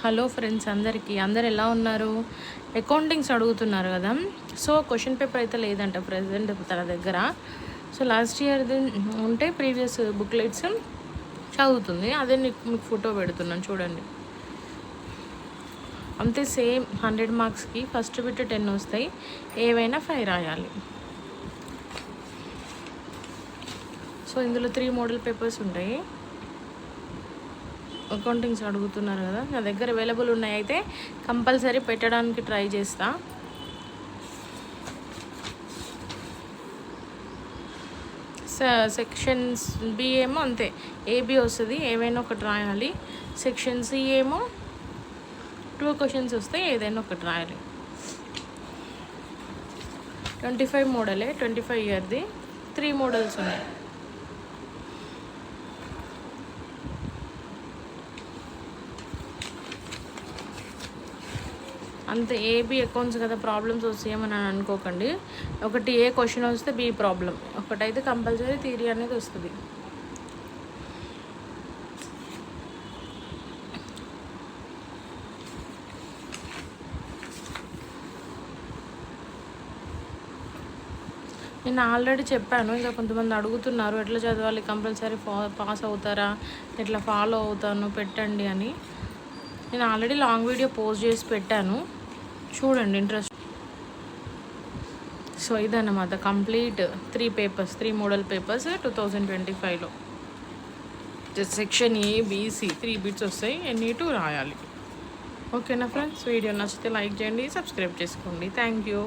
Hello friends, అందరు ఎలా ఉన్నారు? అకౌంటింగ్స్ అడుగుతున్నారు కదా. సో క్వశ్చన్ పేపర్ అయితే లేదంట ప్రజెంట్ తన దగ్గర. సో లాస్ట్ ఇయర్ది ఉంటే ప్రీవియస్ బుక్లెట్స్ చదువుతుంది. అదే మీకు ఫోటో పెడుతున్నాను చూడండి. అంతే సేమ్ 100 మార్క్స్కి ఫస్ట్ బిట్ 10 వస్తాయి, ఏవైనా 5 రాయాలి. సో ఇందులో 3 మోడల్ పేపర్స్ ఉంటాయి. అకౌంటింగ్స్ అడుగుతున్నారు కదా, నా దగ్గర అవైలబుల్ ఉన్నాయి, అయితే కంపల్సరీ పెట్టడానికి ట్రై చేస్తా. సెక్షన్స్ బి ఏమో అంతే, ఏబి వస్తుంది, ఏవైనా ఒకటి రాయాలి. సెక్షన్ సి ఏమో 2 క్వశ్చన్స్ వస్తాయి, ఏదైనా ఒకటి రాయాలి. 25 మోడలే, 25 ఇయర్ది 3 మోడల్స్ ఉన్నాయి. అంతే. ఏబి అకౌంట్స్ కదా, ప్రాబ్లమ్స్ వస్తాయేమని అనుకోకండి. ఒకటి ఏ క్వశ్చన్ వస్తే బి ప్రాబ్లం, ఒకటైతే కంపల్సరీ థియరీ అనేది వస్తుంది. నేను ఆల్రెడీ చెప్పాను, ఇంకా కొంతమంది అడుగుతున్నారు ఎట్లా చదవాలి, కంపల్సరీ పాస్ అవుతారా, ఎట్లా ఫాలో అవుతాను పెట్టండి అని. నేను ఆల్రెడీ లాంగ్ వీడియో పోస్ట్ చేసి పెట్టాను, చూడండి ఇంట్రెస్ట్. సో ఇదన్నమాట కంప్లీట్ 3 మోడల్ పేపర్స్ 2025లో. సెక్షన్ ఏ బీసీ 3 బిట్స్ వస్తాయి, ఎన్ని రాయాలి. ఓకేనా ఫ్రెండ్స్, వీడియో నచ్చితే లైక్ చేయండి, సబ్స్క్రైబ్ చేసుకోండి. Thank you.